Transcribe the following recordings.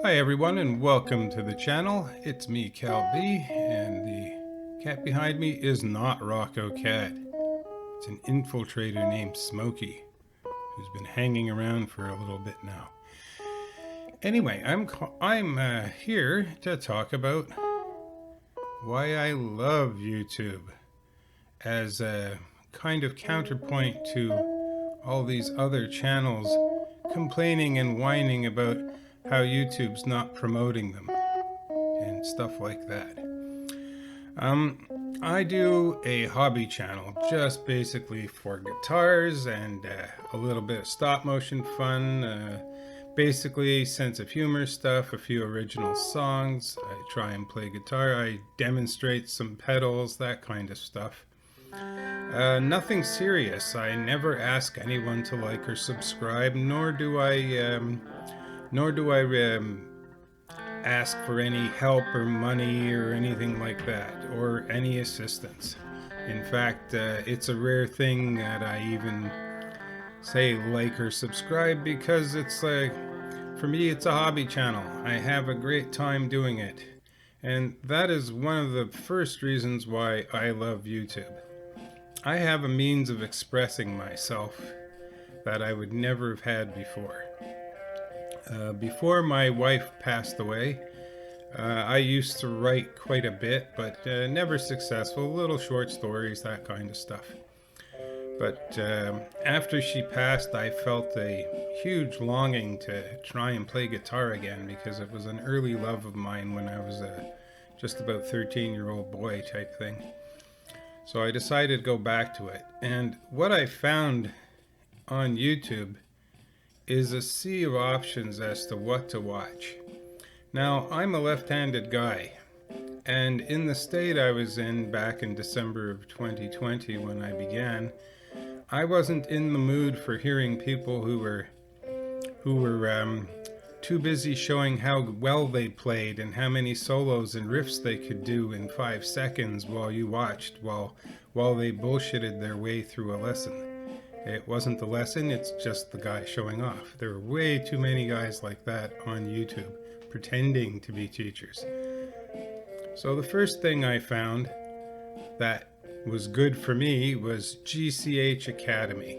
Hi everyone and welcome to the channel. It's me, Cal B, and the cat behind me is not Rocco Cat. It's an infiltrator named Smokey, who's been hanging around for a little bit now. Anyway, I'm here to talk about why I love YouTube as a kind of counterpoint to all these other channels complaining and whining about how YouTube's not promoting them and stuff like that. I do a hobby channel just basically for guitars and a little bit of stop motion fun, basically sense of humor stuff, a few original songs. I try and play guitar, I demonstrate some pedals, that kind of stuff. Nothing serious. I never ask anyone to like or subscribe, nor do I ask for any help or money or anything like that, or any assistance. In fact, it's a rare thing that I even say like or subscribe, because it's like, for me, it's a hobby channel. I have a great time doing it. And that is one of the first reasons why I love YouTube. I have a means of expressing myself that I would never have had before. Before my wife passed away, I used to write quite a bit, but never successful, little short stories, that kind of stuff. But after she passed, I felt a huge longing to try and play guitar again, because it was an early love of mine when I was a just about 13-year-old boy type thing. So I decided to go back to it. And what I found on YouTube is a sea of options as to what to watch. Now, I'm a left-handed guy, and in the state I was in back in December of 2020 when I began, I wasn't in the mood for hearing people who were too busy showing how well they played and how many solos and riffs they could do in 5 seconds while you watched while they bullshitted their way through a lesson. It wasn't the lesson, it's just the guy showing off. There are way too many guys like that on YouTube, pretending to be teachers. So the first thing I found that was good for me was GCH Academy.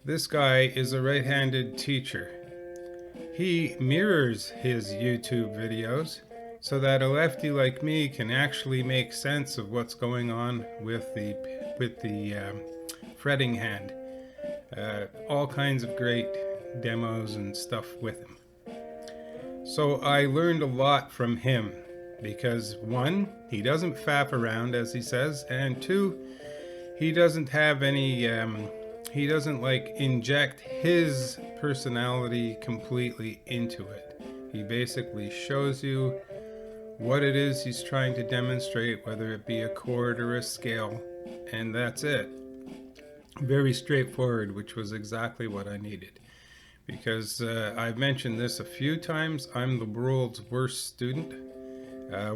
This guy is a right-handed teacher. He mirrors his YouTube videos so that a lefty like me can actually make sense of what's going on with the fretting hand. All kinds of great demos and stuff with him. So I learned a lot from him, because 1, he doesn't faff around, as he says, and 2, he doesn't have any he doesn't like inject his personality completely into it. He basically shows you what it is he's trying to demonstrate, whether it be a chord or a scale, and that's it. Very straightforward, which was exactly what I needed. Because I've mentioned this a few times, I'm the world's worst student.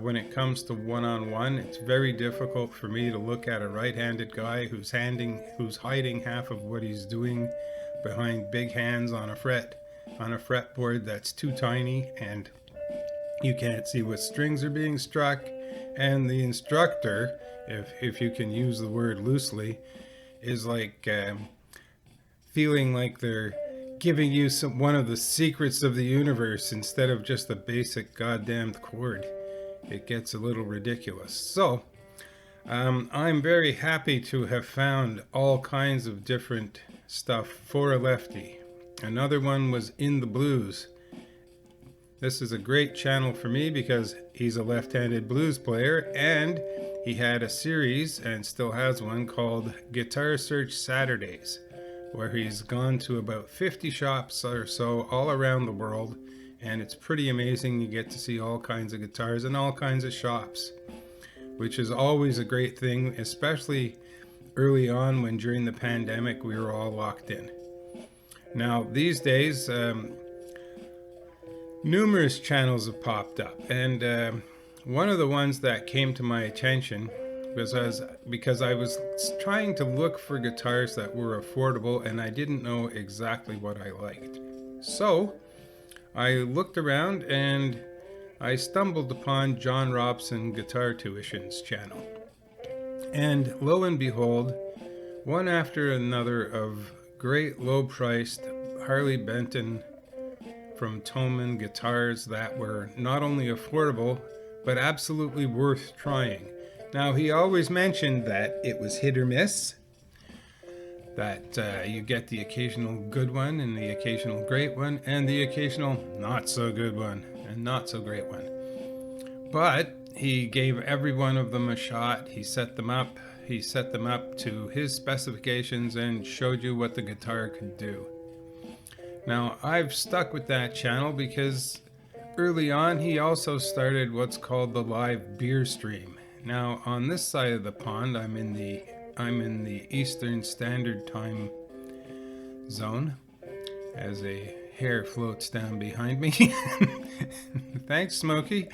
When it comes to one-on-one, it's very difficult for me to look at a right-handed guy who's hiding half of what he's doing behind big hands on a fretboard that's too tiny, and you can't see what strings are being struck. And the instructor, if you can use the word loosely, is like feeling like they're giving you one of the secrets of the universe instead of just a basic goddamned chord. It gets a little ridiculous. So I'm very happy to have found all kinds of different stuff for a lefty. Another one was In the Blues. This is a great channel for me because he's a left-handed blues player, and he had a series, and still has one, called Guitar Search Saturdays, where he's gone to about 50 shops or so all around the world, and it's pretty amazing. You get to see all kinds of guitars in all kinds of shops, which is always a great thing, especially early on when during the pandemic we were all locked in. Now these days, numerous channels have popped up, and one of the ones that came to my attention was because I was trying to look for guitars that were affordable, and I didn't know exactly what I liked. So I looked around and I stumbled upon John Robson Guitar Tuition's channel. And lo and behold, one after another of great low-priced Harley Benton from Thomann guitars that were not only affordable, but absolutely worth trying. Now, he always mentioned that it was hit or miss, that you get the occasional good one and the occasional great one and the occasional not so good one and not so great one. But he gave every one of them a shot. He set them up to his specifications and showed you what the guitar could do. Now, I've stuck with that channel because early on he also started what's called the live beer stream. Now, on this side of the pond, I'm in the Eastern Standard Time zone as a hair floats down behind me. Thanks, Smokey.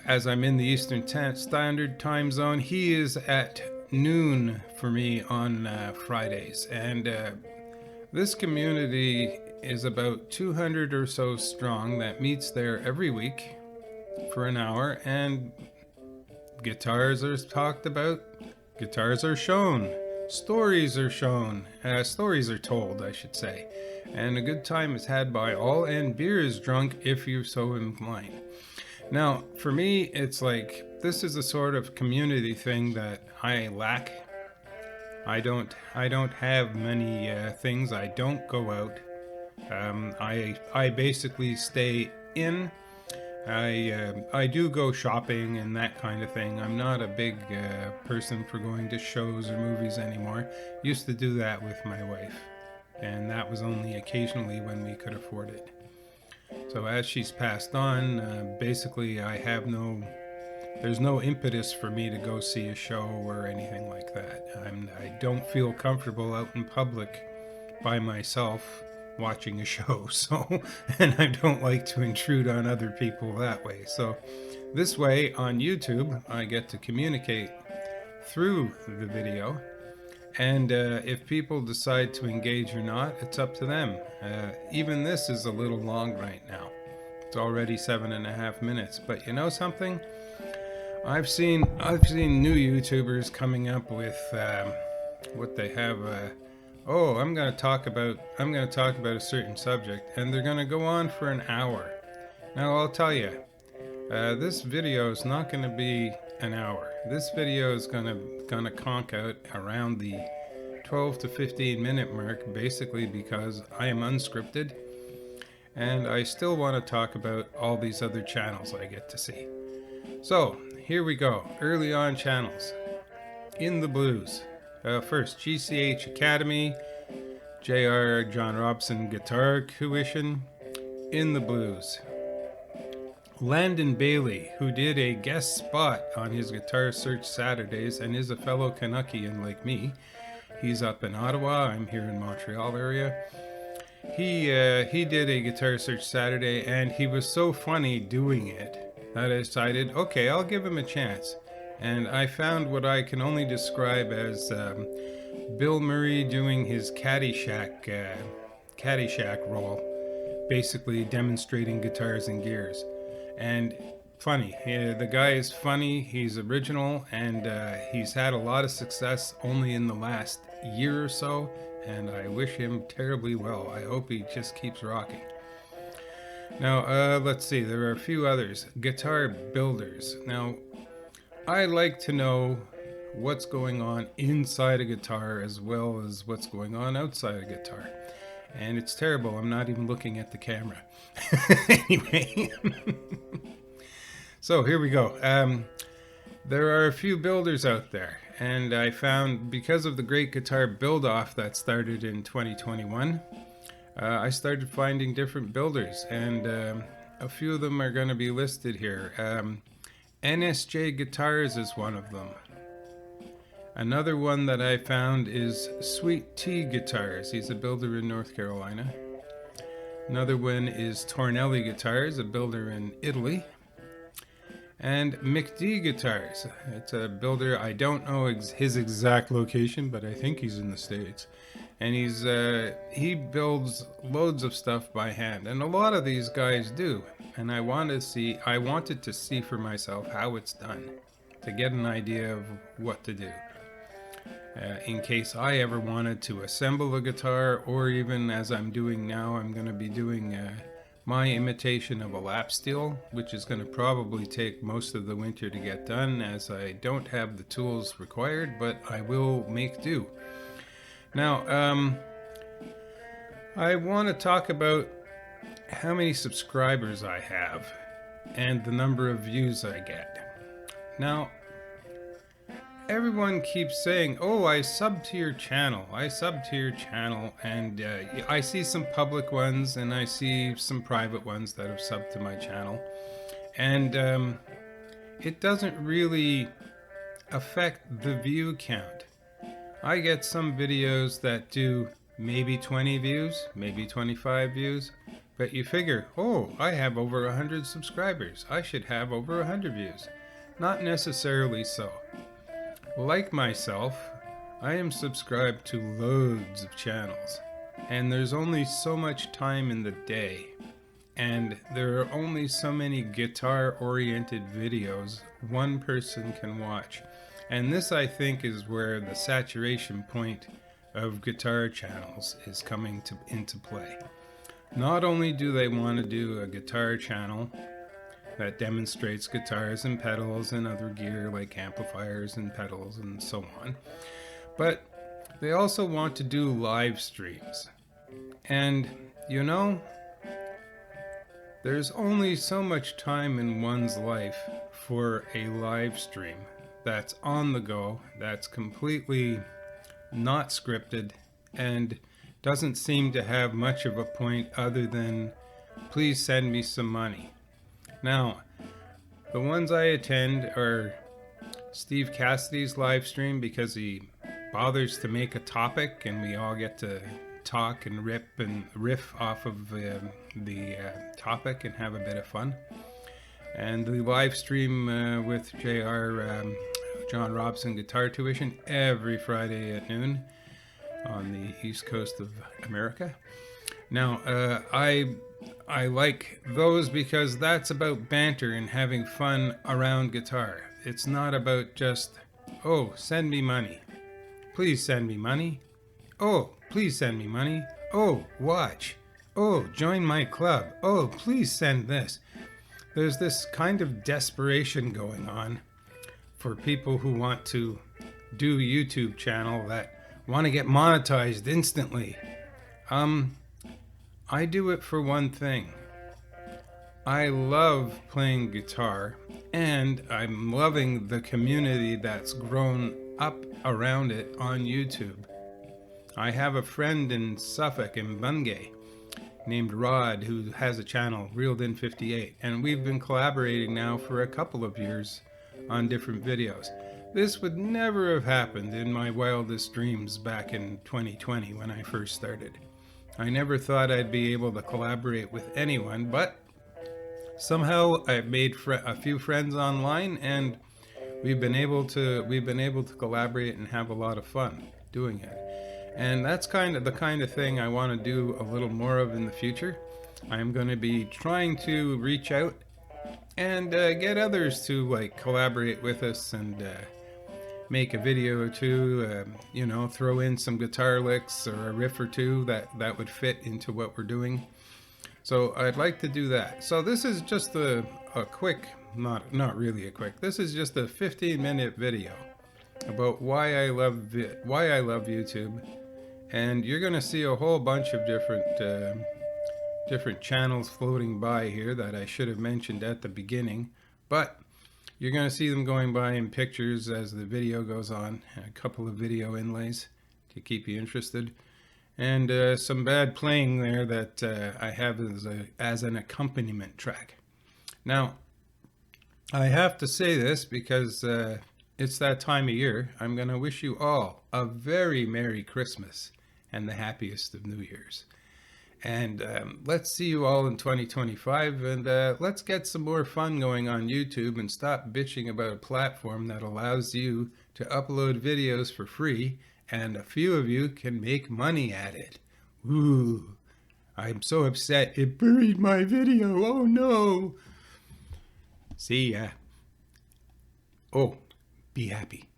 As I'm in the Eastern Standard Time zone, he is at noon for me on Fridays. And this community is about 200 or so strong that meets there every week for an hour, and guitars are talked about, guitars are shown, stories are shown, stories are told, I should say, and a good time is had by all, and beer is drunk if you're so inclined. Now, for me, it's like, this is a sort of community thing that I lack. I don't have many things. I don't go out. I basically stay in. I do go shopping and that kind of thing. I'm not a big person for going to shows or movies anymore. Used to do that with my wife, and that was only occasionally when we could afford it. So as she's passed on, basically there's no impetus for me to go see a show or anything like that. I don't feel comfortable out in public by myself watching a show, and I don't like to intrude on other people that way. So this way on YouTube, I get to communicate through the video, and if people decide to engage or not, it's up to them. Even this is a little long right now. It's already 7.5 minutes, but you know something? I've seen new YouTubers coming up with what they have. I'm going to talk about a certain subject, and they're going to go on for an hour. Now I'll tell you, this video is not going to be an hour. This video is going to conk out around the 12 to 15 minute mark, basically because I am unscripted, and I still want to talk about all these other channels I get to see. So here we go. Early on channels. In the Blues. First, GCH Academy, JR John Robson Guitar Tuition. In the Blues. Landon Bailey, who did a guest spot on his Guitar Search Saturdays and is a fellow Canuckian like me. He's up in Ottawa. I'm here in Montreal area. He did a Guitar Search Saturday, and he was so funny doing it that I decided, okay, I'll give him a chance. And I found what I can only describe as Bill Murray doing his Caddyshack role, basically demonstrating guitars and gears. And funny, the guy is funny, he's original, and he's had a lot of success only in the last year or so, and I wish him terribly well. I hope he just keeps rocking. Now, let's see, there are a few others. Guitar builders. Now, I like to know what's going on inside a guitar as well as what's going on outside a guitar. And it's terrible, I'm not even looking at the camera. Anyway. So here we go. There are a few builders out there, and I found, because of the Great Guitar Build-Off that started in 2021, I started finding different builders, and a few of them are going to be listed here. NSJ Guitars is one of them. Another one that I found is Sweet Tea Guitars. He's a builder in North Carolina. Another one is Tornelli Guitars, a builder in Italy. and McD Guitars. It's a builder. I don't know his exact location, but I think he's in the States. And he builds loads of stuff by hand, and a lot of these guys do. And I wanted to see for myself how it's done, to get an idea of what to do. In case I ever wanted to assemble a guitar, or even as I'm doing now, I'm going to be doing my imitation of a lap steel, which is going to probably take most of the winter to get done, as I don't have the tools required, but I will make do. Now, I want to talk about how many subscribers I have and the number of views I get. Now, everyone keeps saying, oh, I sub to your channel, and I see some public ones and I see some private ones that have subbed to my channel, and it doesn't really affect the view count. I get some videos that do maybe 20 views, maybe 25 views, but you figure, oh, I have over 100 subscribers, I should have over 100 views. Not necessarily so. Like myself, I am subscribed to loads of channels, and there's only so much time in the day, and there are only so many guitar-oriented videos one person can watch. And this, I think, is where the saturation point of guitar channels is coming into play. Not only do they want to do a guitar channel that demonstrates guitars and pedals and other gear like amplifiers and pedals and so on, but they also want to do live streams. And you know, there's only so much time in one's life for a live stream that's on the go, that's completely not scripted, and doesn't seem to have much of a point other than, please send me some money. Now, the ones I attend are Steve Cassidy's live stream, because he bothers to make a topic and we all get to talk and riff off of the topic and have a bit of fun. And the live stream with John Robson Guitar Tuition every Friday at noon on the East Coast of America. Now, I like those because that's about banter and having fun around guitar. It's not about just, oh, send me money. Please send me money. Oh, please send me money. Oh, watch. Oh, join my club. Oh, please send this. There's this kind of desperation going on for people who want to do a YouTube channel that want to get monetized instantly. I do it for one thing. I love playing guitar, and I'm loving the community that's grown up around it on YouTube. I have a friend in Suffolk, in Bungay, named Rod, who has a channel, Reeled In 58, and we've been collaborating now for a couple of years on different videos. This would never have happened in my wildest dreams back in 2020 when I first started. I never thought I'd be able to collaborate with anyone, but somehow I've made a few friends online, and we've been able to collaborate and have a lot of fun doing it. And that's kind of the kind of thing I want to do a little more of in the future. I'm going to be trying to reach out and get others to like collaborate with us and make a video or two, you know, throw in some guitar licks or a riff or two that would fit into what we're doing. So I'd like to do that. So this is just a quick, not really a quick, this is just a 15-minute video about why I love YouTube. And you're going to see a whole bunch of different channels floating by here that I should have mentioned at the beginning, but you're going to see them going by in pictures as the video goes on, a couple of video inlays to keep you interested, and some bad playing there that I have as an accompaniment track. Now, I have to say this because it's that time of year. I'm going to wish you all a very Merry Christmas and the happiest of New Year's. And let's see you all in 2025, and let's get some more fun going on YouTube and stop bitching about a platform that allows you to upload videos for free, and a few of you can make money at it. Ooh, I'm so upset it buried my video. Oh no. See ya. Oh, be happy.